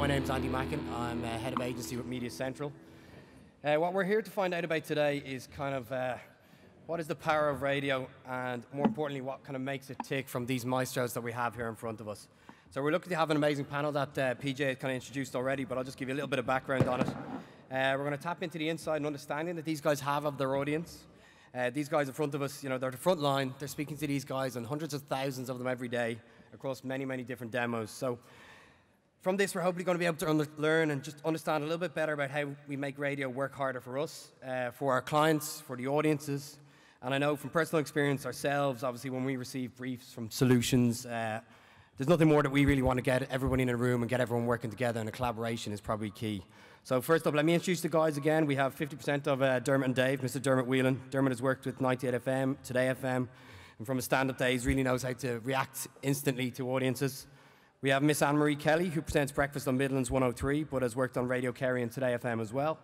name's Andy Macken. I'm head of agency with MediaCentral. What we're here to find out about today is kind of what is the power of radio, and more importantly, what kind of makes it tick from these maestros that we have here in front of us. So we're looking to have an amazing panel that PJ has kind of introduced already, but I'll just give you a little bit of background on it. We're going to tap into the insight and understanding that these guys have of their audience. These guys in front of us, you know, they're the front line. They're speaking to these guys and hundreds of thousands of them every day across many, many different demos. So from this, we're hopefully going to be able to learn and just understand a little bit better about how we make radio work harder for us, for our clients, for the audiences. And I know from personal experience ourselves, obviously, when we receive briefs from solutions, there's nothing more that we really want to get everybody in a room and get everyone working together, and a collaboration is probably key. So first up, let me introduce the guys again. We have 50% of Dermot and Dave, Mr. Dermot Whelen. Dermot has worked with 98 FM, Today FM, and from his stand-up days really knows how to react instantly to audiences. We have Miss Anne-Marie Kelly, who presents Breakfast on Midlands 103, but has worked on Radio Cahey and Today FM as well.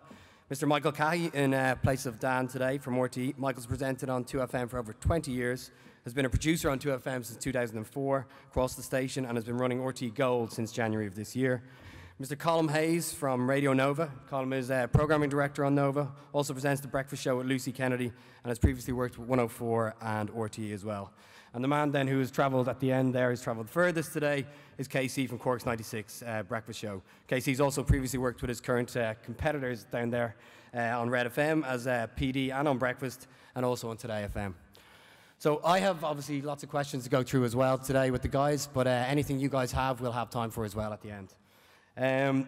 Mr. Michael Cahey, in place of Dan today from RTE. Michael's presented on 2FM for over 20 years, has been a producer on 2FM since 2004, across the station, and has been running RTE Gold since January of this year. Mr. Colm Hayes from Radio Nova. Colm is a programming director on Nova, also presents The Breakfast Show with Lucy Kennedy, and has previously worked with 104 and RTE as well. And the man then who has travelled at the end there, who's travelled furthest today, is Cahey from Cork's 96 Breakfast Show. Cahey's also previously worked with his current competitors down there on Red FM as PD and on Breakfast, and also on Today FM. So I have obviously lots of questions to go through as well today with the guys, but anything you guys have, we'll have time for as well at the end.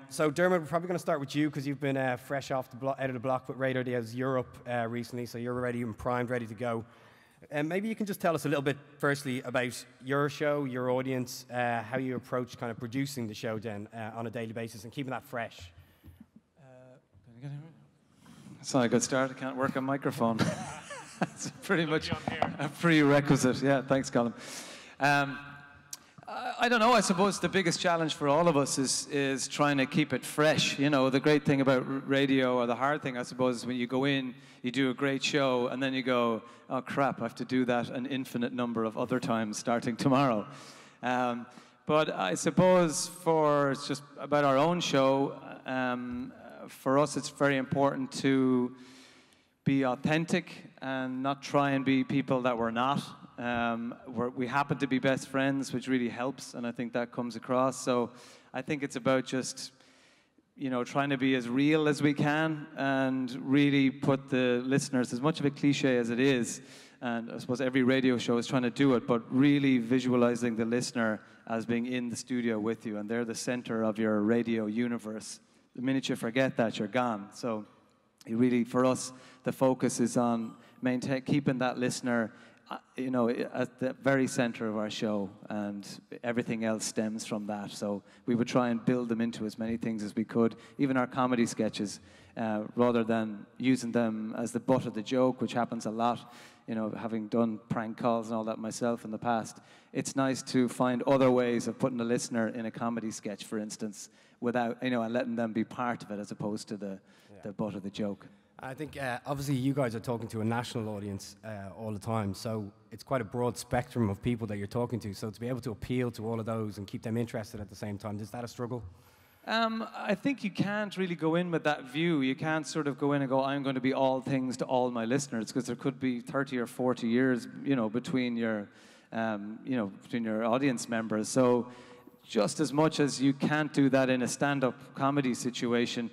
So Dermot, we're probably going to start with you because you've been fresh off the out of the block with Radio Days Europe recently, so you're already primed, ready to go. Maybe you can just tell us a little bit, firstly, about your show, your audience, how you approach kind of producing the show then on a daily basis and keeping that fresh. That's not a good start. I can't work a microphone. That's pretty much a prerequisite. Yeah, thanks, Colm. I don't know. I suppose the biggest challenge for all of us is trying to keep it fresh. You know, the great thing about radio, or the hard thing, I suppose, is when you go in, you do a great show, and then you go, oh crap, I have to do that an infinite number of other times starting tomorrow. But I suppose it's just about our own show, for us it's very important to be authentic and not try and be people that we're not. We happen to be best friends, which really helps, and I think that comes across. So I think it's about just, you know, trying to be as real as we can and really put the listeners, as much of a cliche as it is, and I suppose every radio show is trying to do it, but really visualizing the listener as being in the studio with you, and they're the center of your radio universe. The minute you forget that, you're gone. So really, for us, the focus is on keeping that listener, you know, at the very center of our show, and everything else stems from that. So we would try and build them into as many things as we could, even our comedy sketches, rather than using them as the butt of the joke, which happens a lot. You know, having done prank calls and all that myself in the past, it's nice to find other ways of putting the listener in a comedy sketch, for instance, without, you know, and letting them be part of it as opposed to the butt of the joke. I think obviously you guys are talking to a national audience all the time, so it's quite a broad spectrum of people that you're talking to. So to be able to appeal to all of those and keep them interested at the same time, is that a struggle? I think you can't really go in with that view. You can't sort of go in and go, I'm going to be all things to all my listeners, because there could be 30 or 40 years, you know, between your audience members. So just as much as you can't do that in a stand-up comedy situation,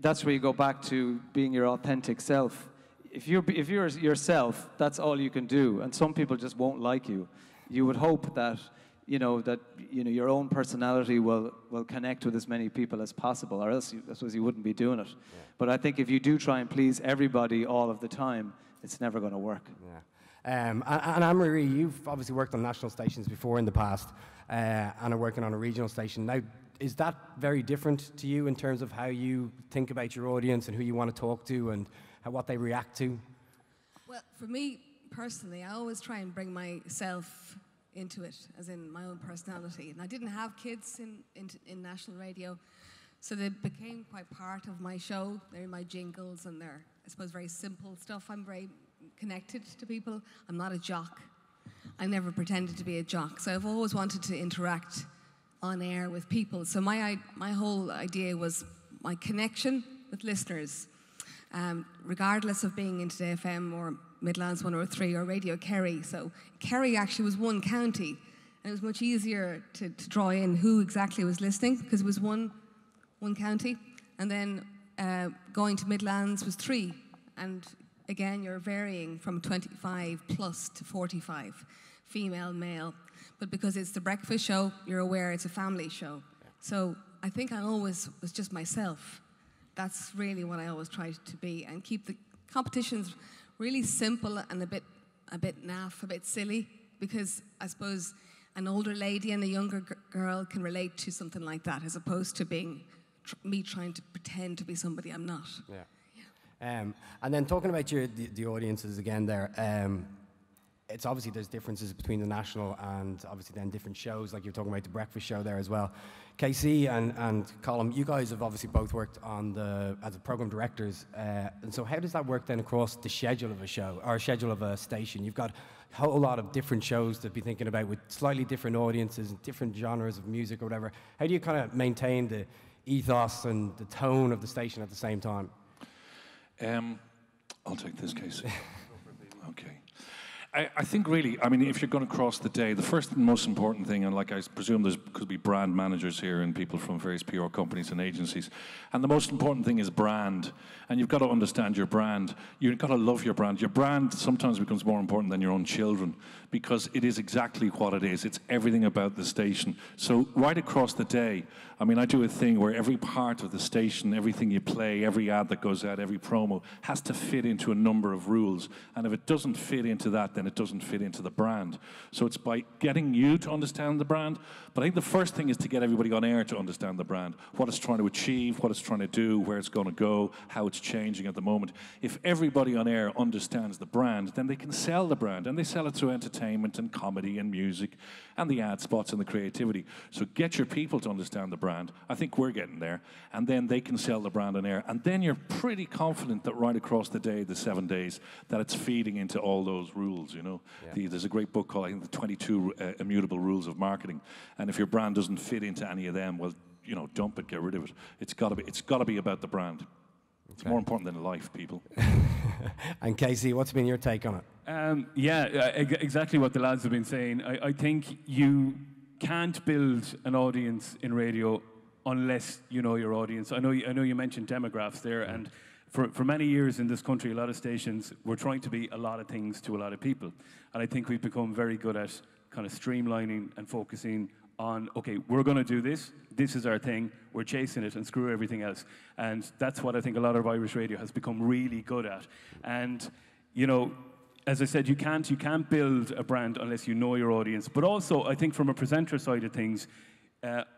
that's where you go back to being your authentic self. If you're yourself, that's all you can do, and some people just won't like you. You would hope that your own personality will connect with as many people as possible, or else I suppose you wouldn't be doing it. Yeah. But I think if you do try and please everybody all of the time, it's never going to work. Yeah. And Anne-Marie, you've obviously worked on national stations before in the past, and are working on a regional station now. Is that very different to you in terms of how you think about your audience and who you want to talk to and what they react to? Well, for me personally, I always try and bring myself into it, as in my own personality. And I didn't have kids in national radio, so they became quite part of my show. They're my jingles, and they're, I suppose, very simple stuff. I'm very connected to people. I'm not a jock. I never pretended to be a jock, so I've always wanted to interact on air with people. So my whole idea was my connection with listeners, regardless of being in Today FM or Midlands 103 or Radio Cahey. So Cahey actually was one county, and it was much easier to draw in who exactly was listening because it was one county. And then going to Midlands was 3. And again, you're varying from 25 plus to 45, female, male. But because it's the breakfast show, you're aware it's a family show. So I think I always was just myself. That's really what I always tried to be, and keep the competitions really simple and a bit naff, a bit silly, because I suppose an older lady and a younger girl can relate to something like that, as opposed to being me trying to pretend to be somebody I'm not. Yeah. And then talking about the audiences again there, it's obviously there's differences between the national and obviously then different shows, like you're talking about the breakfast show there as well. Cahey and Colm, you guys have obviously both worked on as program directors, and so how does that work then across the schedule of a show or schedule of a station? You've got a whole lot of different shows to be thinking about with slightly different audiences and different genres of music or whatever. How do you kind of maintain the ethos and the tone of the station at the same time? I'll take this, Casey. Okay. I think really, I mean, if you're going to cross the day, the first and most important thing, and like I presume there could be brand managers here and people from various PR companies and agencies, and the most important thing is brand. And you've got to understand your brand. You've got to love your brand. Your brand sometimes becomes more important than your own children because it is exactly what it is. It's everything about the station. So right across the day, I mean, I do a thing where every part of the station, everything you play, every ad that goes out, every promo has to fit into a number of rules. And if it doesn't fit into that, then it doesn't fit into the brand. So it's by getting you to understand the brand. But I think the first thing is to get everybody on air to understand the brand, what it's trying to achieve, what it's trying to do, where it's going to go, how it's changing at the moment. If everybody on air understands the brand, then they can sell the brand, and they sell it through entertainment and comedy and music and the ad spots and the creativity. So get your people to understand the brand. I think we're getting there. And then they can sell the brand on air. And then you're pretty confident that right across the day, the 7 days, that it's feeding into all those rules, you know. Yeah. There's a great book called, I think, The 22 Immutable Rules of Marketing. And if your brand doesn't fit into any of them, well, you know, dump it, get rid of it. It's got to be about the brand. It's more important than life, people. And Casey, what's been your take on it? Exactly what the lads have been saying. I think you can't build an audience in radio unless you know your audience. I know you mentioned demographics there, and for many years in this country, a lot of stations were trying to be a lot of things to a lot of people. And I think we've become very good at kind of streamlining and focusing on, okay, we're going to do this. This is our thing. We're chasing it and screw everything else. And that's what I think a lot of Irish radio has become really good at. And, you know, as I said, you can't build a brand unless you know your audience. But also, I think from a presenter side of things,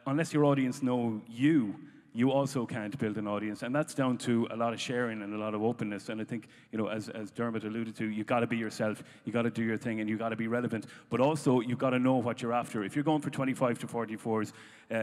unless your audience know you also can't build an audience. And that's down to a lot of sharing and a lot of openness. And I think, you know, as Dermot alluded to, you've got to be yourself, you've got to do your thing, and you've got to be relevant. But also, you've got to know what you're after. If you're going for 25 to 44s,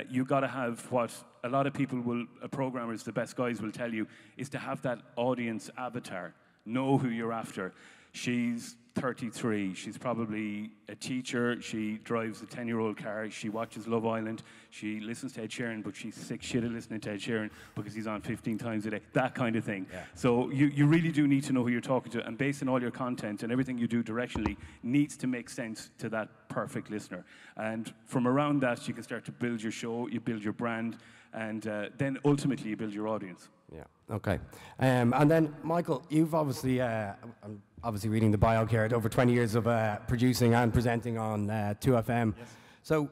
you've got to have what a lot of people programmers, the best guys will tell you, is to have that audience avatar. Know who you're after. She's 33. She's probably a teacher. She drives a 10-year-old car. She watches Love Island. She listens to Ed Sheeran, but she's sick shit of listening to Ed Sheeran because he's on 15 times a day. That kind of thing. Yeah. So you really do need to know who you're talking to, and based on all your content and everything you do directionally needs to make sense to that perfect listener. And from around that, you can start to build your show, you build your brand, and then ultimately you build your audience. Yeah. Okay. And then, Michael, you've obviously, I'm obviously reading the bio here, over 20 years of producing and presenting on 2FM. Yes. So,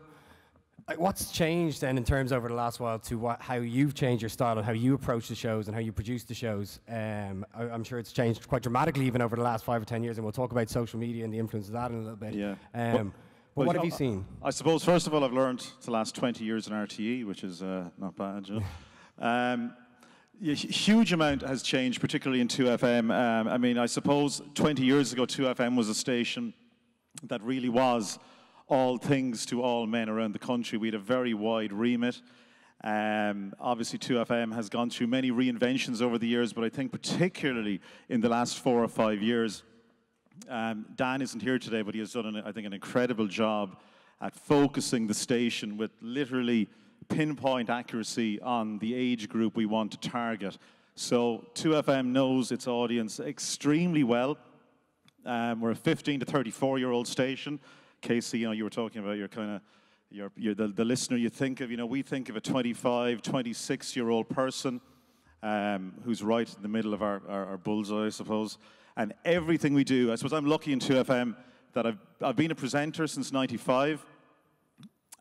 what's changed then in terms over the last while to how you've changed your style and how you approach the shows and how you produce the shows? I'm sure it's changed quite dramatically even over the last 5 or 10 years, and we'll talk about social media and the influence of that in a little bit. Yeah. But what have you seen? I suppose, first of all, I've learned the last 20 years in RTE, which is not bad, you know. A huge amount has changed, particularly in 2FM. I mean, I suppose 20 years ago, 2FM was a station that really was all things to all men around the country. We had a very wide remit. Obviously, 2FM has gone through many reinventions over the years, but I think particularly in the last 4 or 5 years, Dan isn't here today, but he has done, I think, an incredible job at focusing the station with literally pinpoint accuracy on the age group we want to target. So 2FM knows its audience extremely well. We're a 15 to 34-year-old station. Casey, you were talking about you're the listener you think of. We think of a 25, 26-year-old person who's right in the middle of our bullseye, I suppose. And everything we do, I suppose I'm lucky in 2FM that I've been a presenter since '95,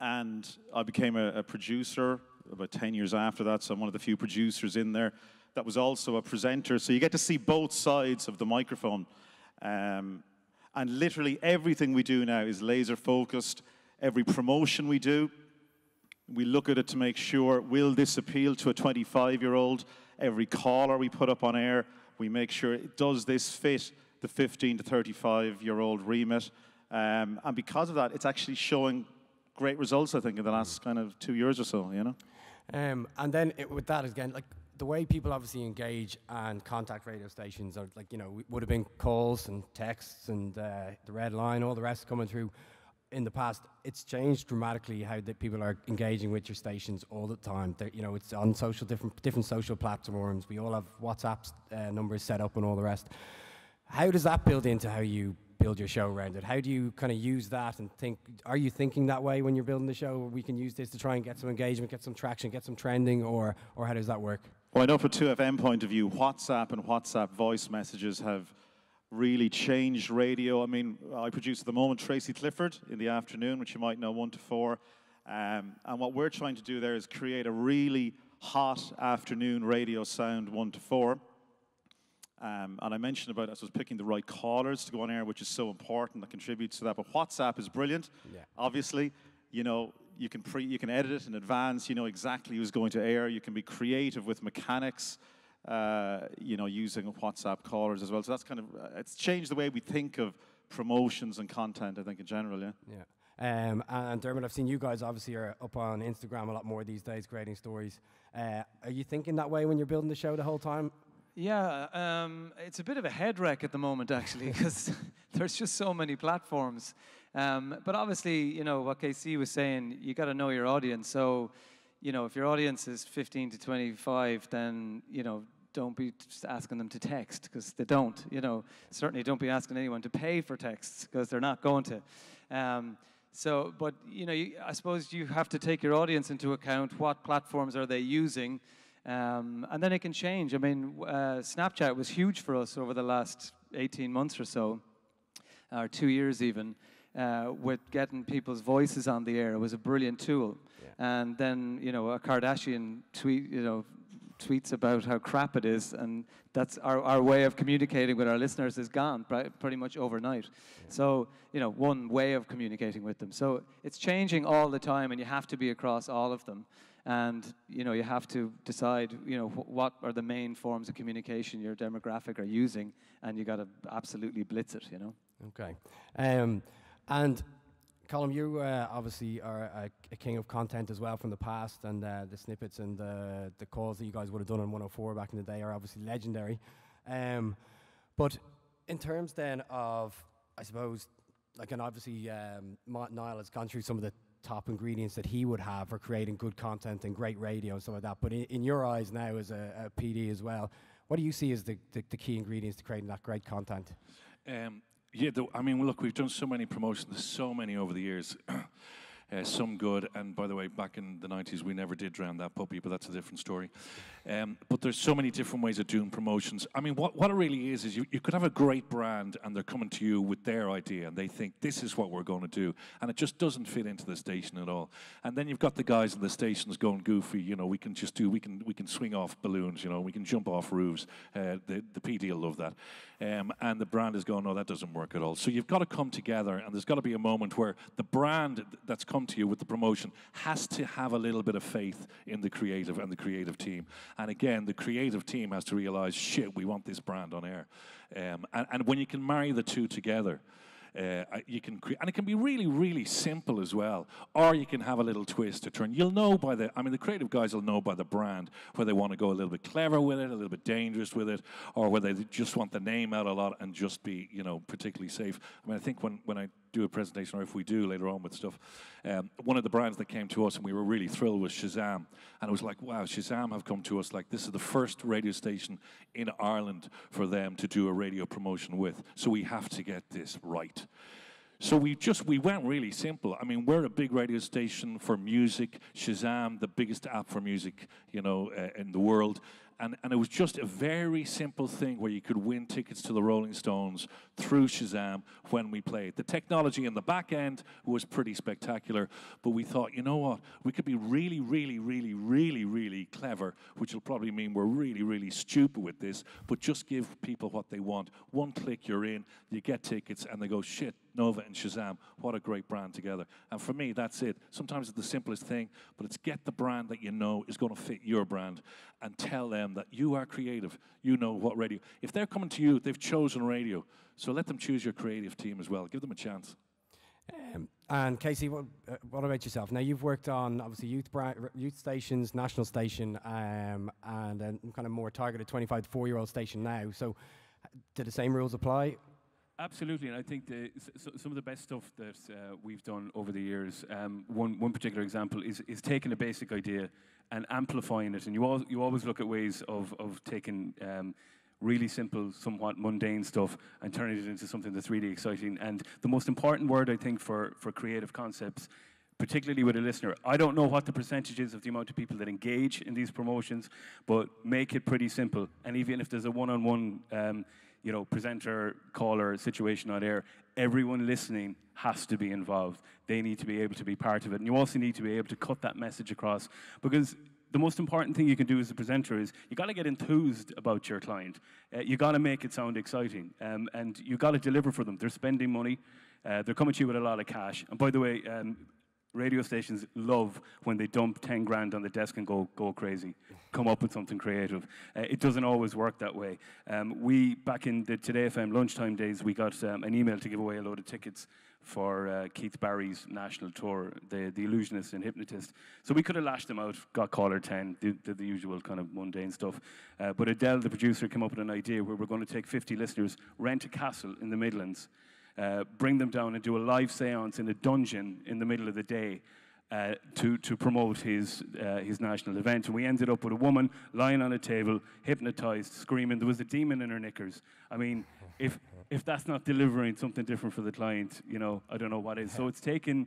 and I became a producer about 10 years after that, so I'm one of the few producers in there that was also a presenter. So you get to see both sides of the microphone. And literally everything we do now is laser focused. Every promotion we do, we look at it to make sure, will this appeal to a 25-year-old? Every caller we put up on air, we make sure, does this fit the 15 to 35-year-old remit? And because of that, it's actually showing great results, I think, in the last kind of 2 years or so, And then with that, again, like, the way people obviously engage and contact radio stations are would have been calls and texts and the red line, all the rest coming through. In the past, it's changed dramatically how people are engaging with your stations all the time. It's on different social platforms. We all have WhatsApp numbers set up and all the rest. How does that build into how you build your show around it? How do you kind of use that and think? Are you thinking that way when you're building the show? We can use this to try and get some engagement, get some traction, get some trending, or how does that work? Well, I know from 2FM point of view, WhatsApp and WhatsApp voice messages have really changed radio. I mean, I produce at the moment Tracy Clifford in the afternoon, which you might know, 1 to 4. And what we're trying to do there is create a really hot afternoon radio sound, 1 to 4. And I mentioned about, I suppose, picking the right callers to go on air, which is so important, that contributes to that. But WhatsApp is brilliant, obviously. You can edit it in advance. You know exactly who's going to air. You can be creative with mechanics, using WhatsApp callers as well. So that's it's changed the way we think of promotions and content, I think, in general, Yeah. And Dermot, I've seen you guys obviously are up on Instagram a lot more these days, creating stories. Are you thinking that way when you're building the show the whole time? Yeah, it's a bit of a head wreck at the moment, actually, because there's just so many platforms. But obviously, what KC was saying, you got to know your audience. So, if your audience is 15 to 25, then, don't be just asking them to text, because they don't. Certainly don't be asking anyone to pay for texts, because they're not going to. But, I suppose you have to take your audience into account. What platforms are they using? And then it can change. I mean, Snapchat was huge for us over the last 18 months or so, or 2 years even, with getting people's voices on the air. It was a brilliant tool. Yeah. And then, a Kardashian tweets about how crap it is, and that's our way of communicating with our listeners is gone pretty much overnight. Yeah. So, one way of communicating with them. So it's changing all the time, and you have to be across all of them. And, you have to decide, what are the main forms of communication your demographic are using, and you got to absolutely blitz it, Okay. And Colm, you obviously are a king of content as well from the past, and the snippets and the calls that you guys would have done on 104 back in the day are obviously legendary. But in terms then of, I suppose, and obviously Niall has gone through some of the top ingredients that he would have for creating good content and great radio and stuff like that. But in your eyes now as a PD as well, what do you see as the key ingredients to creating that great content? Look, we've done so many promotions, so many over the years. Some good, and by the way, back in the 90s, we never did drown that puppy, but that's a different story. But there's so many different ways of doing promotions. I mean, what it really is you could have a great brand, and they're coming to you with their idea, and they think, this is what we're going to do, and it just doesn't fit into the station at all. And then you've got the guys in the stations going goofy, we can swing off balloons, we can jump off roofs. The PD will love that. And the brand is going, no, that doesn't work at all. So you've got to come together, and there's got to be a moment where the brand that's come to you with the promotion has to have a little bit of faith in the creative and the creative team. And again, the creative team has to realize, shit, we want this brand on air. And when you can marry the two together, you can and it can be really, really simple as well. Or you can have a little twist to turn. You'll know by the creative guys will know by the brand whether they want to go a little bit clever with it, a little bit dangerous with it, or whether they just want the name out a lot and just be, particularly safe. I mean, I think when I do a presentation, or if we do later on with stuff, one of the brands that came to us and we were really thrilled was Shazam. And it was like, wow, Shazam have come to us, like this is the first radio station in Ireland for them to do a radio promotion with. So we have to get this right. So we went really simple. I mean, we're a big radio station for music. Shazam, the biggest app for music, you know, in the world. And it was just a very simple thing where you could win tickets to the Rolling Stones through Shazam when we played. The technology in the back end was pretty spectacular, but we thought, you know what, we could be really, really, really, really, really clever, which will probably mean we're really, really stupid with this, but just give people what they want. One click, you're in, you get tickets, and they go, shit, Nova and Shazam, what a great brand together. And for me, that's it. Sometimes it's the simplest thing, but it's get the brand that you know is going to fit your brand and tell them that you are creative. You know what radio. If they're coming to you, they've chosen radio. So let them choose your creative team as well. Give them a chance. And Casey, what about yourself? Now, you've worked on, obviously, youth stations, national station, and then kind of more targeted 25 to 4-year-old station now. So do the same rules apply? Absolutely, and I think some of the best stuff that we've done over the years, one particular example is taking a basic idea and amplifying it. And you always look at ways of taking really simple, somewhat mundane stuff and turning it into something that's really exciting. And the most important word, I think, for creative concepts, particularly with a listener, I don't know what the percentage is of the amount of people that engage in these promotions, but make it pretty simple. And even if there's a one-on-one presenter, caller situation on air, everyone listening has to be involved. They need to be able to be part of it. And you also need to be able to cut that message across, because the most important thing you can do as a presenter is you got to get enthused about your client. You got to make it sound exciting, and you got to deliver for them. They're spending money. They're coming to you with a lot of cash. And by the way, radio stations love when they dump 10 grand on the desk and go crazy, come up with something creative. It doesn't always work that way. We, back in the Today FM lunchtime days, we got an email to give away a load of tickets for Keith Barry's national tour, the Illusionist and Hypnotist. So we could have lashed them out, got caller 10, did the usual kind of mundane stuff. But Adele, the producer, came up with an idea where we're going to take 50 listeners, rent a castle in the Midlands, bring them down and do a live seance in a dungeon in the middle of the day to promote his national event. And we ended up with a woman lying on a table, hypnotized, screaming. There was a demon in her knickers. I mean, if that's not delivering something different for the client, I don't know what is. So it's taking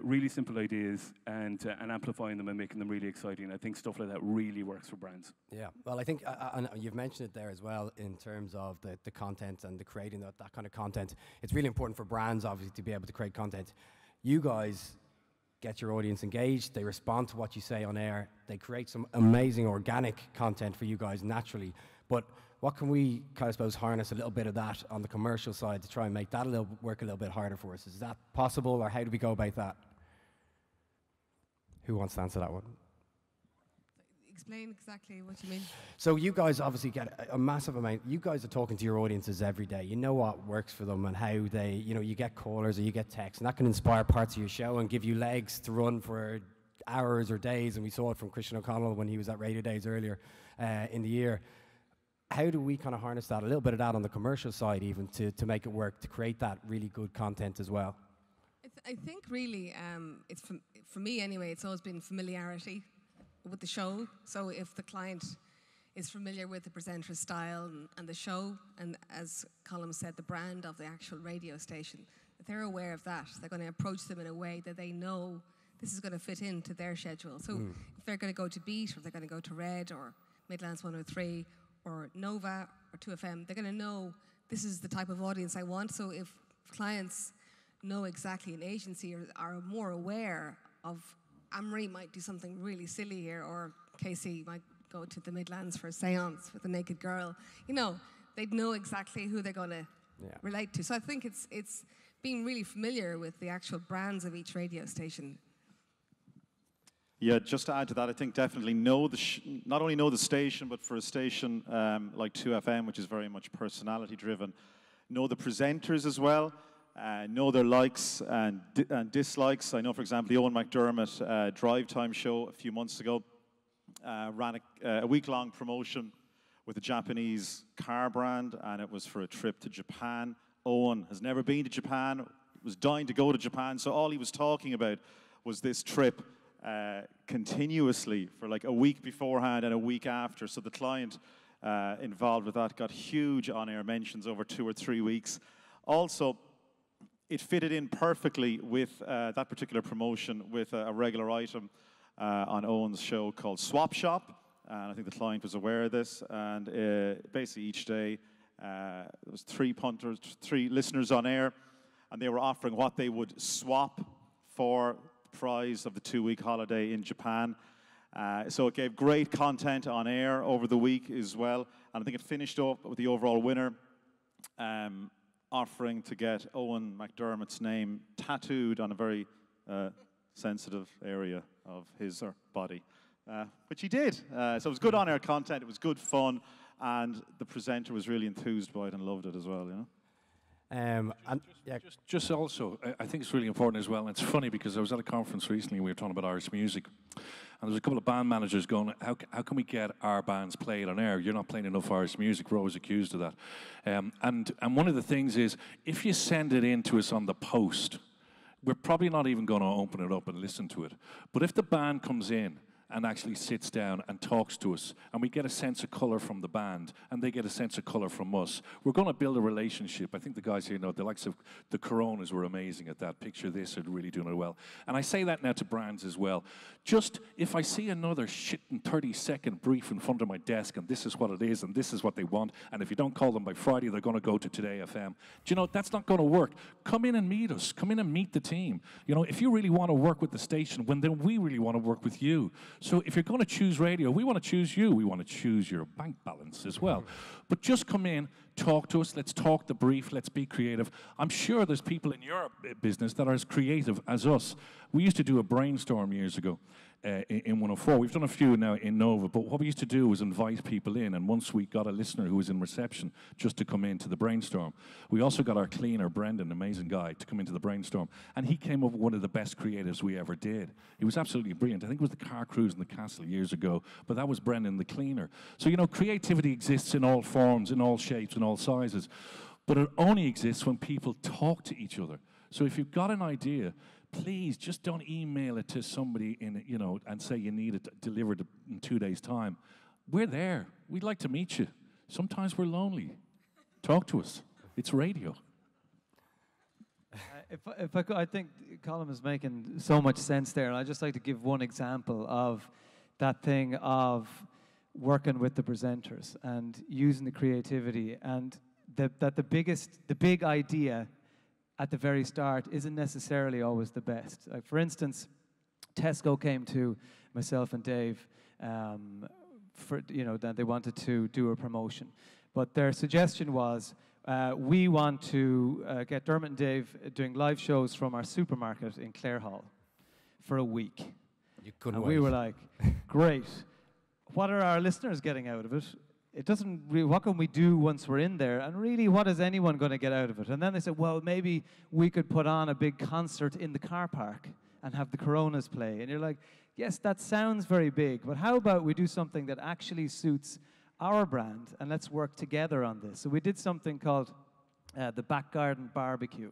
really simple ideas and amplifying them and making them really exciting. I think stuff like that really works for brands. Yeah, well, I think, and you've mentioned it there as well in terms of the content and the creating that kind of content. It's really important for brands, obviously, to be able to create content. You guys get your audience engaged, they respond to what you say on air, they create some amazing organic content for you guys naturally. But what can we, I suppose, harness a little bit of that on the commercial side to try and make that work a little bit harder for us? Is that possible, or how do we go about that? Who wants to answer that one? Explain exactly what you mean. So you guys obviously get a massive amount. You guys are talking to your audiences every day. You know what works for them and how they, you get callers or you get texts, and that can inspire parts of your show and give you legs to run for hours or days. And we saw it from Christian O'Connell when he was at Radio Days earlier in the year. How do we kind of harness that, a little bit of that on the commercial side even, to make it work, to create that really good content as well? I think really, it's for me anyway, it's always been familiarity with the show. So if the client is familiar with the presenter's style and the show, and as Colm said, the brand of the actual radio station, if they're aware of that, they're going to approach them in a way that they know this is going to fit into their schedule. So if they're going to go to Beat, or they're going to go to Red, or Midlands 103, or Nova, or 2FM, they're going to know this is the type of audience I want. So if clients know exactly an agency or are more aware of, Anne-Marie might do something really silly here, or Casey might go to the Midlands for a seance with a naked girl, they'd know exactly who they're going to relate to. So I think it's being really familiar with the actual brands of each radio station. Yeah, just to add to that, I think definitely not only know the station, but for a station like 2FM, which is very much personality driven, know the presenters as well, know their likes and dislikes. I know, for example, the Owen McDermott Drive Time show a few months ago ran a week-long promotion with a Japanese car brand, and it was for a trip to Japan. Owen has never been to Japan. was dying to go to Japan, so all he was talking about was this trip continuously for like a week beforehand and a week after. So the client involved with that got huge on-air mentions over 2 or 3 weeks. Also, it fitted in perfectly with that particular promotion with a regular item on Owen's show called Swap Shop. And I think the client was aware of this. And basically each day, there was 3 listeners on air, and they were offering what they would swap for the prize of the 2-week holiday in Japan. So it gave great content on air over the week as well. And I think it finished up with the overall winner offering to get Owen McDermott's name tattooed on a very sensitive area of his body, which he did. So it was good on-air content, it was good fun, and the presenter was really enthused by it and loved it as well, you know. Just also, I think it's really important as well, and it's funny because I was at a conference recently, we were talking about Irish music, and there was a couple of band managers going, how can we get our bands played on air? You're not playing enough Irish music. We're always accused of that. And one of the things is, if you send it in to us on the post, we're probably not even going to open it up and listen to it. But if the band comes in and actually sits down and talks to us, and we get a sense of colour from the band, and they get a sense of colour from us, we're going to build a relationship. I think the guys here know, the likes of the Coronas were amazing at that. Picture This are really doing it well. And I say that now to brands as well. Just, if I see another shit and 30-second brief in front of my desk, and this is what it is, and this is what they want, and if you don't call them by Friday, they're going to go to Today FM. Do you know, that's not going to work. Come in and meet us. Come in and meet the team. You know, if you really want to work with the station, then we really want to work with you. So if you're going to choose radio, we want to choose you. We want to choose your bank balance as well. But just come in, talk to us. Let's talk the brief. Let's be creative. I'm sure there's people in your business that are as creative as us. We used to do a brainstorm years ago in 104. We've done a few now in Nova, but what we used to do was invite people in, and once we got a listener who was in reception just to come into the brainstorm. We also got our cleaner, Brendan, amazing guy, to come into the brainstorm, and he came up with one of the best creatives we ever did. He was absolutely brilliant. I think it was the car cruise in the castle years ago, but that was Brendan, the cleaner. So, you know, creativity exists in all forms, in all shapes, in all sizes, but it only exists when people talk to each other. So if you've got an idea, please just don't email it to somebody and say you need it delivered in 2 days' time. We're there. We'd like to meet you. Sometimes we're lonely. Talk to us. It's radio. If I could, I think Colm is making so much sense there, and I'd just like to give one example of that thing of working with the presenters and using the creativity, and the big idea at the very start isn't necessarily always the best. Like, for instance, Tesco came to myself and Dave that they wanted to do a promotion. But their suggestion was, we want to get Dermot and Dave doing live shows from our supermarket in Clare Hall for a week. You couldn't and wait. we were like, great. What are our listeners getting out of it? It doesn't really, what can we do once we're in there? And really, what is anyone going to get out of it? And then they said, well, maybe we could put on a big concert in the car park and have the Coronas play. And you're like, yes, that sounds very big, but how about we do something that actually suits our brand, and let's work together on this. So we did something called the Back Garden Barbecue.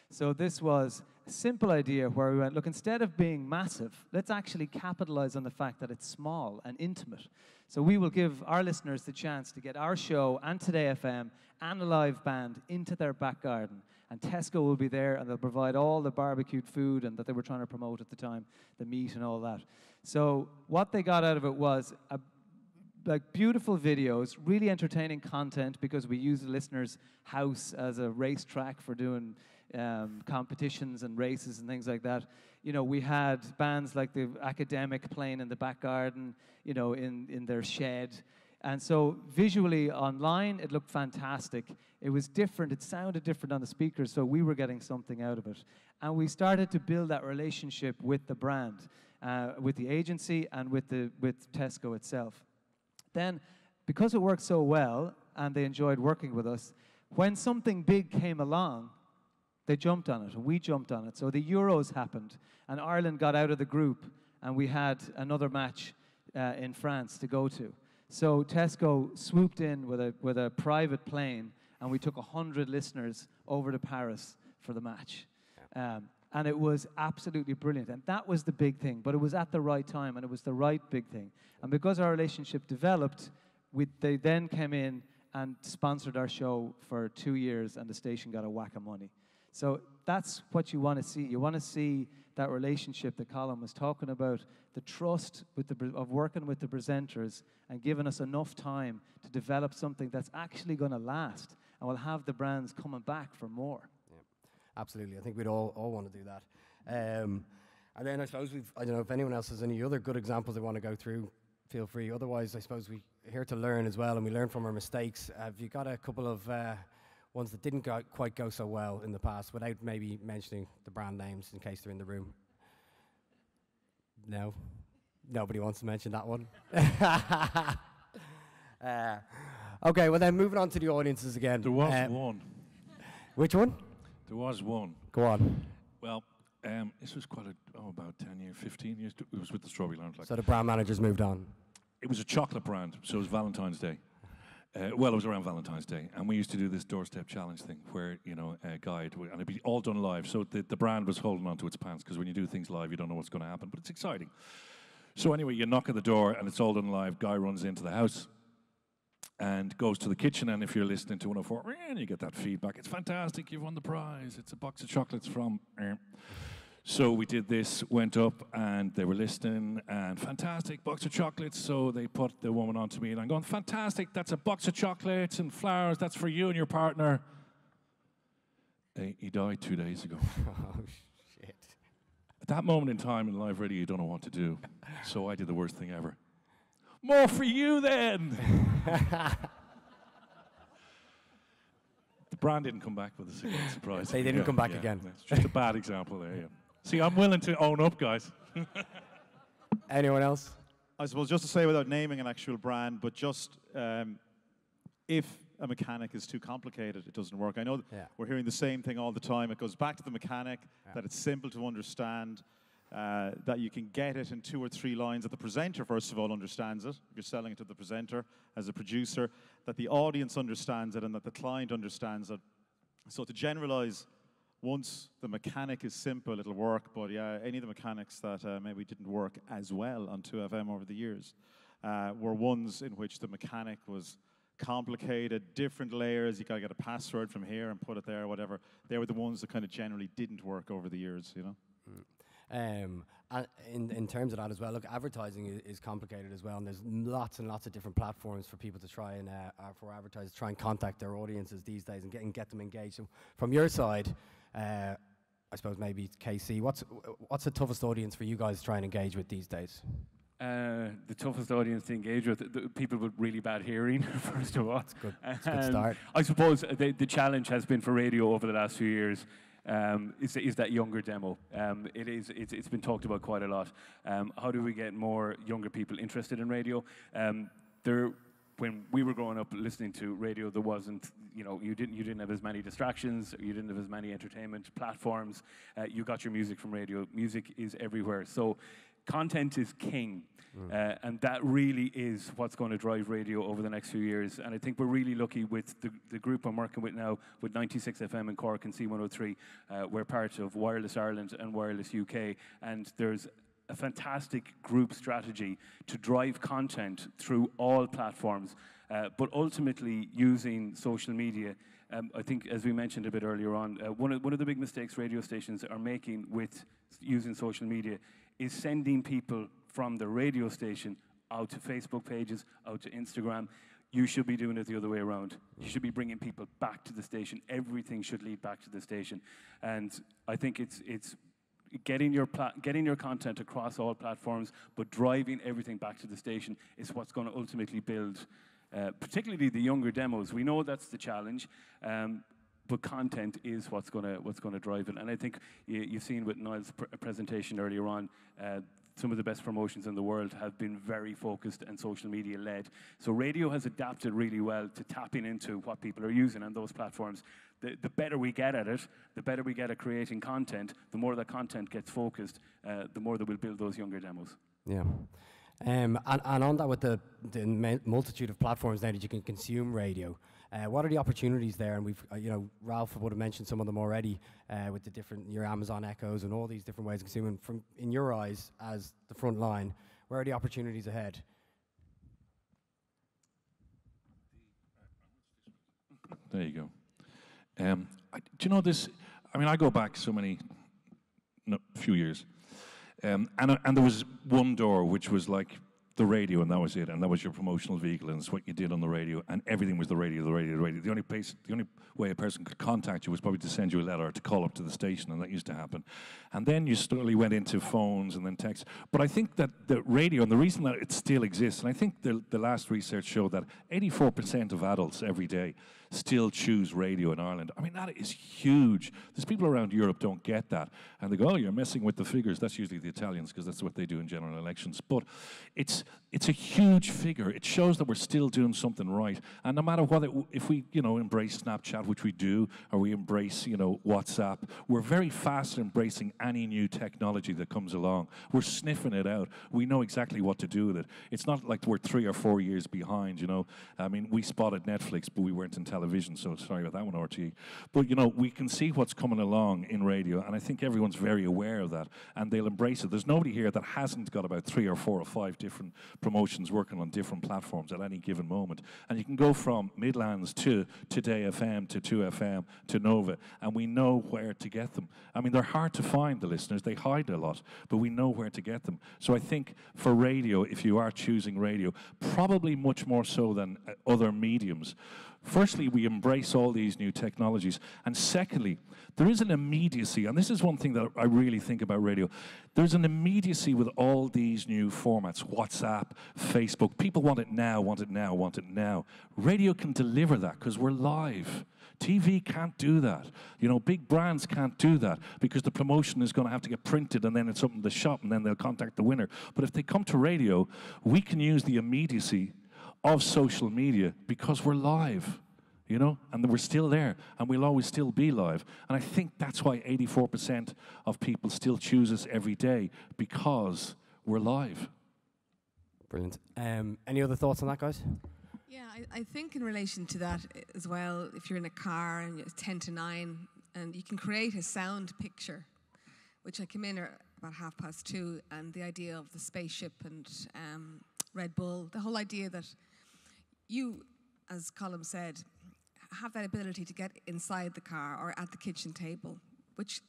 So this was a simple idea where we went, look, instead of being massive, let's actually capitalize on the fact that it's small and intimate. So we will give our listeners the chance to get our show and Today FM and a live band into their back garden. And Tesco will be there, and they'll provide all the barbecued food and that they were trying to promote at the time, the meat and all that. So what they got out of it was beautiful videos, really entertaining content, because we use the listener's house as a racetrack for doing competitions and races and things like that. You know, we had bands like the Academic playing in the back garden, you know, in their shed. And so visually online, it looked fantastic. It was different. It sounded different on the speakers, so we were getting something out of it. And we started to build that relationship with the brand, with the agency and with Tesco itself. Then, because it worked so well and they enjoyed working with us, when something big came along, they jumped on it, and we jumped on it. So the Euros happened, and Ireland got out of the group, and we had another match in France to go to. So Tesco swooped in with a private plane, and we took 100 listeners over to Paris for the match. And it was absolutely brilliant. And that was the big thing. But it was at the right time, and it was the right big thing. And because our relationship developed, they then came in and sponsored our show for 2 years, and the station got a whack of money. So that's what you want to see. You want to see that relationship that Colm was talking about, the trust of working with the presenters and giving us enough time to develop something that's actually going to last and will have the brands coming back for more. Yeah, absolutely. I think we'd all want to do that. And then I suppose I don't know if anyone else has any other good examples they want to go through, feel free. Otherwise, I suppose we're here to learn as well, and we learn from our mistakes. Have you got a couple of ones that didn't quite go so well in the past, without maybe mentioning the brand names in case they're in the room? No? Nobody wants to mention that one? Okay, well then moving on to the audiences again. There was one. Which one? There was one. Go on. Well, this was about 10 years, 15 years. It was with the Strawberry Lounge. So the brand managers moved on. It was a chocolate brand, so it was Valentine's Day. Well, it was around Valentine's Day, and we used to do this doorstep challenge thing where, a guide, and it'd be all done live. So the brand was holding on to its pants, because when you do things live, you don't know what's going to happen, but it's exciting. So anyway, you knock at the door, and it's all done live. Guy runs into the house and goes to the kitchen, and if you're listening to 104, and you get that feedback. It's fantastic, you've won the prize. It's a box of chocolates from... So we did this, went up, and they were listening, and fantastic, box of chocolates. So they put the woman onto me, and I'm going, fantastic, that's a box of chocolates and flowers, that's for you and your partner. He died 2 days ago. Oh, shit. At that moment in time in live radio, you don't know what to do. So I did the worst thing ever. More for you, then! The brand didn't come back with a surprise. They didn't come back again. It's just a bad example there, yeah. See, I'm willing to own up, guys. Anyone else? I suppose just to say without naming an actual brand, but just if a mechanic is too complicated, it doesn't work. I know we're hearing the same thing all the time. It goes back to the mechanic, that it's simple to understand, that you can get it in 2 or 3 lines, that the presenter, first of all, understands it. If you're selling it to the presenter as a producer, that the audience understands it and that the client understands it. So to generalize, once the mechanic is simple, it'll work. But yeah, any of the mechanics that maybe didn't work as well on 2FM over the years were ones in which the mechanic was complicated, different layers. You got to get a password from here and put it there, whatever. They were the ones that kind of generally didn't work over the years, And in terms of that as well, look, advertising is complicated as well, and there's lots and lots of different platforms for people to try and for advertisers to try and contact their audiences these days and get them engaged. So from your side, I suppose maybe KC, what's the toughest audience for you guys to try and engage with these days? The toughest audience to engage with, the people with really bad hearing, first of all. That's a good start. I suppose the challenge has been for radio over the last few years is that younger demo. It's been talked about quite a lot. How do we get more younger people interested in radio? When we were growing up listening to radio, there wasn't, you didn't have as many distractions, you didn't have as many entertainment platforms. You got your music from radio. Music is everywhere. So content is king. And that really is what's going to drive radio over the next few years. And I think we're really lucky with the group I'm working with now, with 96 FM in Cork and C103. We're part of Wireless Ireland and Wireless UK. And there's a fantastic group strategy to drive content through all platforms, but ultimately using social media. I think, as we mentioned a bit earlier on, one of the big mistakes radio stations are making with using social media is sending people from the radio station out to Facebook pages, out to Instagram. You should be doing it the other way around. You should be bringing people back to the station. Everything should lead back to the station. And I think it's getting your content across all platforms, but driving everything back to the station is what's going to ultimately build, particularly the younger demos. We know that's the challenge, but content is what's going to drive it. And I think you've seen with Niall's presentation earlier on, some of the best promotions in the world have been very focused and social media led. So radio has adapted really well to tapping into what people are using on those platforms. The better we get at it, the better we get at creating content, the more that content gets focused, the more that we'll build those younger demos. Yeah. And on that, with the multitude of platforms now that you can consume radio, What are the opportunities there? And we've, Ralph would have mentioned some of them already with the different, your Amazon Echoes and all these different ways of consuming. From in your eyes, as the front line, where are the opportunities ahead? There you go. Do you know this? I mean, I go back few years, and there was one door which was like the radio, and that was it, and that was your promotional vehicle, and it's what you did on the radio, and everything was the radio. The only way a person could contact you was probably to send you a letter or to call up to the station, and that used to happen. And then you slowly went into phones and then text. But I think that the radio, and the reason that it still exists, and I think the last research showed that 84% of adults every day still choose radio in Ireland. I mean, that is huge. There's people around Europe don't get that. And they go, oh, you're messing with the figures. That's usually the Italians, because that's what they do in general elections. But it's a huge figure. It shows that we're still doing something right. And no matter what, if we, embrace Snapchat, which we do, or we embrace, WhatsApp, we're very fast at embracing any new technology that comes along. We're sniffing it out. We know exactly what to do with it. It's not like we're 3 or 4 years behind, I mean, we spotted Netflix, but we weren't in television, so sorry about that one, RTE. But, we can see what's coming along in radio, and I think everyone's very aware of that, and they'll embrace it. There's nobody here that hasn't got about 3 or 4 or 5 different promotions working on different platforms at any given moment. And you can go from Midlands to Today FM, to 2FM, to Nova, and we know where to get them. I mean, they're hard to find, the listeners. They hide a lot, but we know where to get them. So I think for radio, if you are choosing radio, probably much more so than other mediums, firstly, we embrace all these new technologies. And secondly, there is an immediacy, and this is one thing that I really think about radio. There's an immediacy with all these new formats, WhatsApp, Facebook. People want it now, want it now, want it now. Radio can deliver that because we're live. TV can't do that. Big brands can't do that because the promotion is going to have to get printed and then it's up in the shop and then they'll contact the winner. But if they come to radio, we can use the immediacy of social media because we're live, and we're still there, and we'll always still be live. And I think that's why 84% of people still choose us every day, because we're live. Brilliant. Any other thoughts on that, guys? Yeah, I think in relation to that as well, if you're in a car and it's 10 to 9, and you can create a sound picture, which I came in about 2:30, and the idea of the spaceship and Red Bull, the whole idea that you, as Colm said, have that ability to get inside the car or at the kitchen table, which,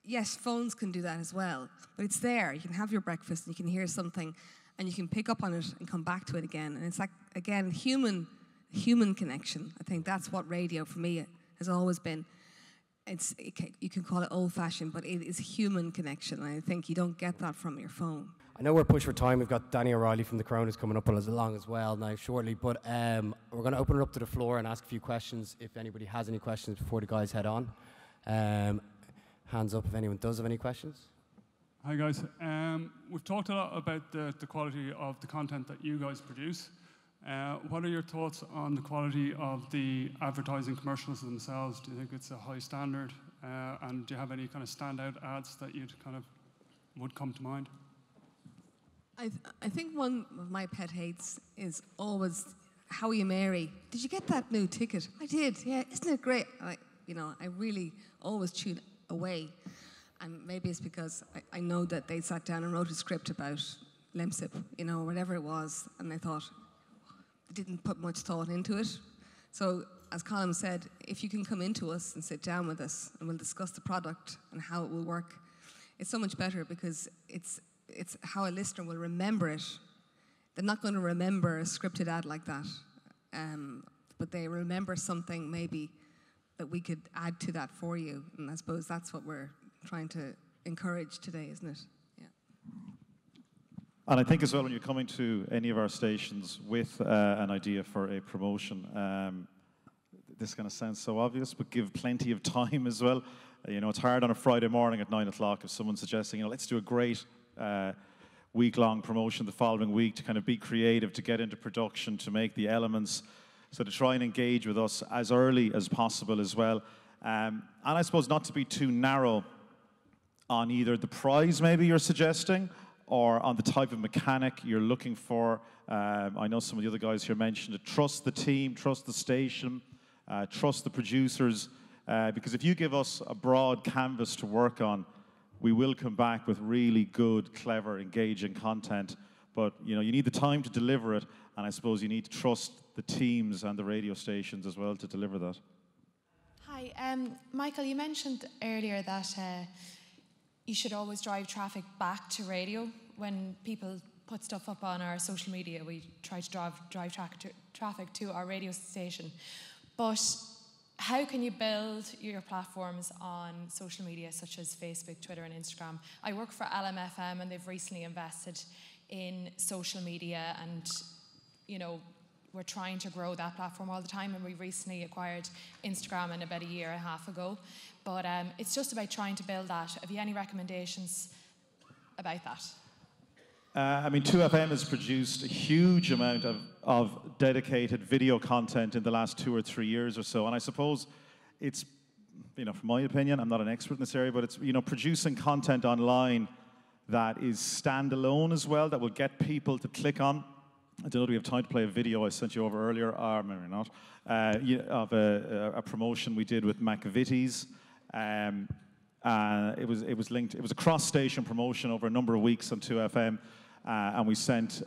yes, phones can do that as well, but it's there. You can have your breakfast and you can hear something and you can pick up on it and come back to it again. And it's like, again, human connection. I think that's what radio for me has always been. You can call it old-fashioned, but it is human connection. And I think you don't get that from your phone. I know we're pushed for time. We've got Danny O'Reilly from the Coronas coming up along as well now shortly, but we're going to open it up to the floor and ask a few questions if anybody has any questions before the guys head on. Hands up if anyone does have any questions. Hi guys. We've talked a lot about the quality of the content that you guys produce. What are your thoughts on the quality of the advertising commercials themselves? Do you think it's a high standard? And do you have any kind of standout ads that would come to mind? I think one of my pet hates is always, how are you, Mary? Did you get that new ticket? I did, yeah, isn't it great? I really always tune away. And maybe it's because I know that they sat down and wrote a script about Lemsip, whatever it was, and they thought, they didn't put much thought into it. So, as Colm said, if you can come into us and sit down with us and we'll discuss the product and how it will work, it's so much better because it's how a listener will remember it. They're not going to remember a scripted ad like that, but they remember something maybe that we could add to that for you. And I suppose that's what we're trying to encourage today, isn't it? Yeah. And I think as well, when you're coming to any of our stations with an idea for a promotion, this kind of sounds so obvious, but give plenty of time as well. It's hard on a Friday morning at 9 o'clock if someone's suggesting, let's do a great week-long promotion the following week, to kind of be creative, to get into production, to make the elements, so to try and engage with us as early as possible as well. And I suppose not to be too narrow on either the prize maybe you're suggesting, or on the type of mechanic you're looking for. I know some of the other guys here mentioned it. Trust the team, trust the station, trust the producers, because if you give us a broad canvas to work on, we will come back with really good, clever, engaging content. But you need the time to deliver it, and I suppose you need to trust the teams and the radio stations as well to deliver that. Hi, Michael, you mentioned earlier that you should always drive traffic back to radio. When people put stuff up on our social media, we try to drive traffic to our radio station. But how can you build your platforms on social media such as Facebook, Twitter and Instagram? I work for LMFM and they've recently invested in social media, and we're trying to grow that platform all the time, and we recently acquired Instagram about a year and a half ago. But it's just about trying to build that. Have you any recommendations about that? 2FM has produced a huge amount of dedicated video content in the last 2 or 3 years or so, and I suppose it's, from my opinion, I'm not an expert in this area, but it's, producing content online that is standalone as well, that will get people to click on. I don't know, do we have time to play a video I sent you over earlier, or maybe not, of a promotion we did with McVitie's. It was linked, it was a cross-station promotion over a number of weeks on 2FM, and we sent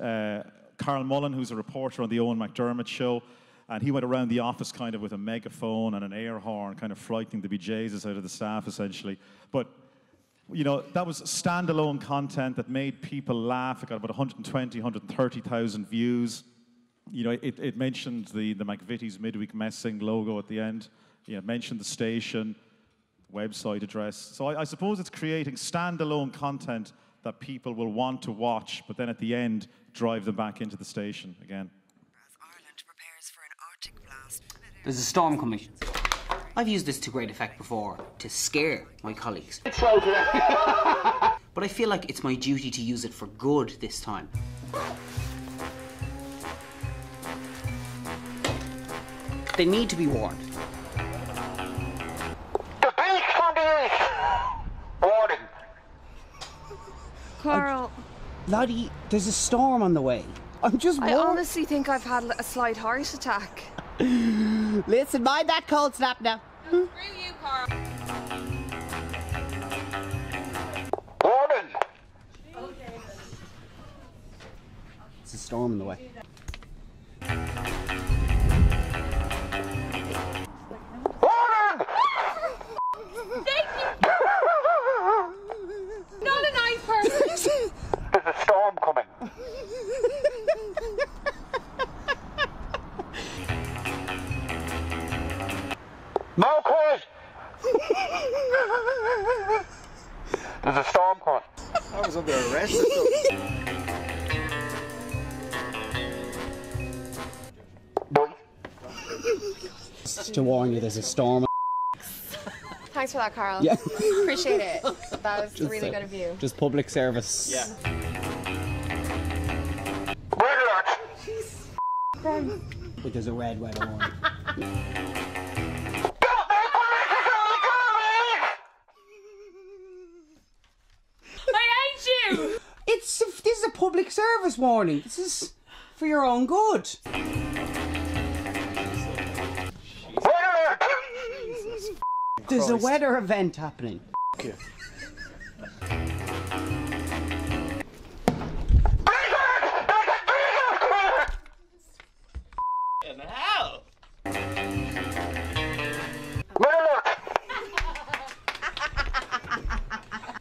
Carl Mullen, who's a reporter on the Owen McDermott show, and he went around the office kind of with a megaphone and an air horn, kind of frightening the bejesus out of the staff, essentially. But that was standalone content that made people laugh. It got about 120, 130,000 views. It mentioned the McVitie's midweek messing logo at the end. It mentioned the station, website address. So I suppose it's creating standalone content that people will want to watch, but then at the end, drive them back into the station again. Ireland prepares for an Arctic blast. There's a storm coming. I've used this to great effect before, to scare my colleagues. But I feel like it's my duty to use it for good this time. They need to be warned. The beast from the east! Warning. Carl. Laddie, there's a storm on the way. I'm just I honestly think I've had a slight heart attack. Listen, mind that cold snap now. Screw you, Carl. Warning. Okay. There's a storm on the way. Warning! Thank you. Not a nice person. There's a storm coming. No quiz! There's a storm coming. I was under arrest. Just to warn you, there's a storm. Thanks for that, Carl. Yeah. Appreciate it. That was really good of you. Just public service. Yeah. But there's a red weather warning. I hate you! This is a public service warning. This is for your own good. There's a weather event happening. Okay.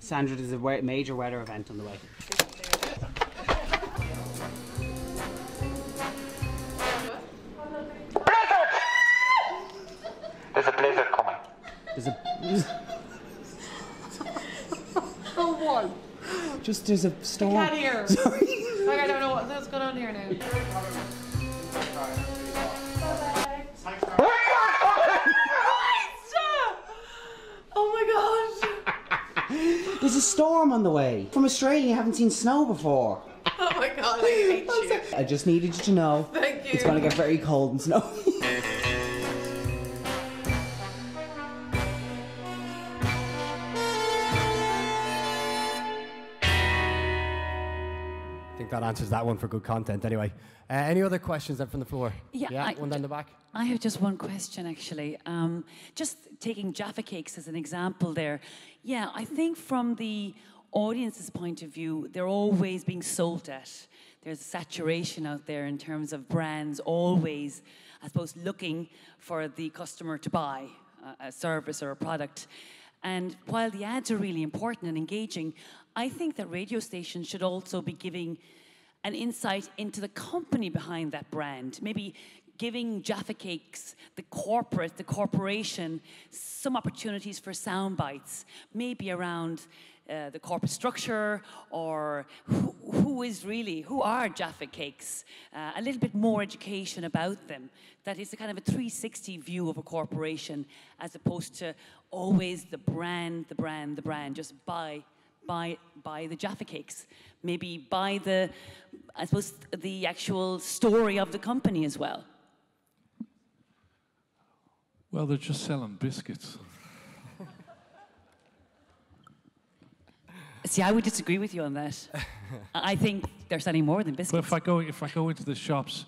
Sandra, there's a major weather event on the way. There's a blizzard coming. There's a... Oh, what? Just, there's a storm. I can't hear. Sorry. Like, I don't know what's going on here now. Oh my god! There's a storm on the way. From Australia, you haven't seen snow before. Oh my god, I hate you. I just needed you to know. Thank you. It's going to get very cold and snowy. think that answers that one for good content anyway. Any other questions then from the floor? Yeah, one down the back. I have just one question, actually. Just taking Jaffa Cakes as an example there. Yeah, I think from the audience's point of view, they're always being sold at. There's a saturation out there in terms of brands always, I suppose, looking for the customer to buy a service or a product. And while the ads are really important and engaging, I think that radio stations should also be giving an insight into the company behind that brand. Maybe giving Jaffa Cakes, the corporation, some opportunities for sound bites, maybe around the corporate structure, or who are Jaffa Cakes? A little bit more education about them. That is a kind of a 360 view of a corporation, as opposed to always the brand, just buy the Jaffa Cakes. Maybe buy the actual story of the company as well. Well, they're just selling biscuits. See, I would disagree with you on that. I think they're selling more than biscuits. But if I go into the shops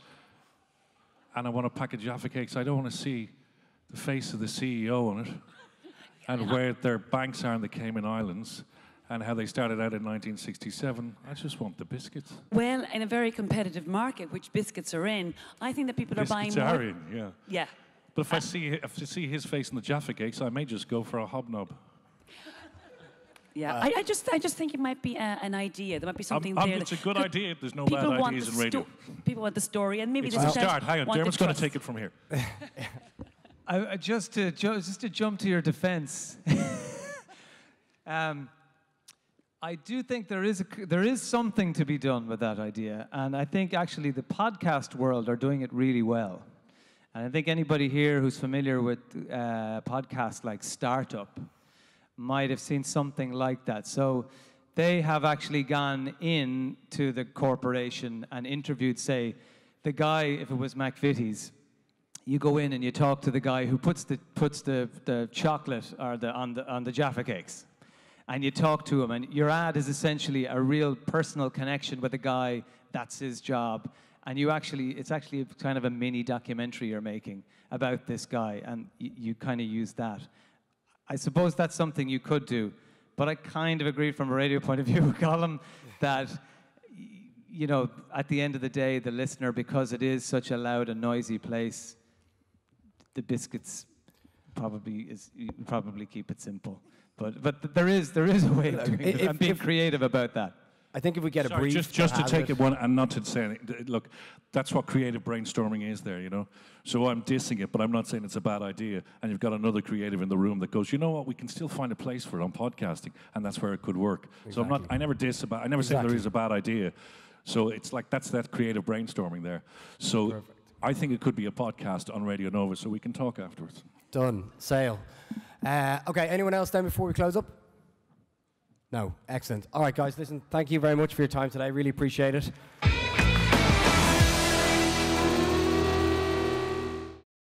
and I want a pack of Jaffa Cakes, I don't want to see the face of the CEO on it and where their banks are in the Cayman Islands and how they started out in 1967. I just want the biscuits. Well, in a very competitive market, which biscuits are in, I think that people are buying more. Biscuits are in, yeah. Yeah. But if I see his face in the Jaffa Cakes, I may just go for a hobnob. Yeah, I just think it might be an idea. There might be something there. It's a good idea. There's no bad ideas in radio. People want the story, and maybe it's a start. Hang on, Dermot's going to take it from here. Just to jump to your defence, I do think there is something to be done with that idea, and I think actually the podcast world are doing it really well. And I think anybody here who's familiar with podcasts like Startup might have seen something like that. So they have actually gone in to the corporation and interviewed, say, the guy, if it was McVitie's, you go in and you talk to the guy who puts the chocolate or on the Jaffa Cakes, and you talk to him, and your ad is essentially a real personal connection with a guy. That's his job, and it's actually kind of a mini documentary you're making about this guy, and you kind of use that. I suppose that's something you could do, but I kind of agree from a radio point of view, Colm, that at the end of the day, the listener, because it is such a loud and noisy place, the biscuits probably keep it simple. But there is a way of doing it. I'm being creative about that. I think if we get a brief... Just to take it one, and not to say anything, look, that's what creative brainstorming is there, So I'm dissing it, but I'm not saying it's a bad idea. And you've got another creative in the room that goes, you know what, we can still find a place for it on podcasting, and that's where it could work. Exactly. So I never say there is a bad idea. So it's like, that's that creative brainstorming there. So perfect. I think it could be a podcast on Radio Nova, so we can talk afterwards. Done. Sale. Okay, anyone else then before we close up? No, excellent. All right, guys, listen, thank you very much for your time today. Really appreciate it.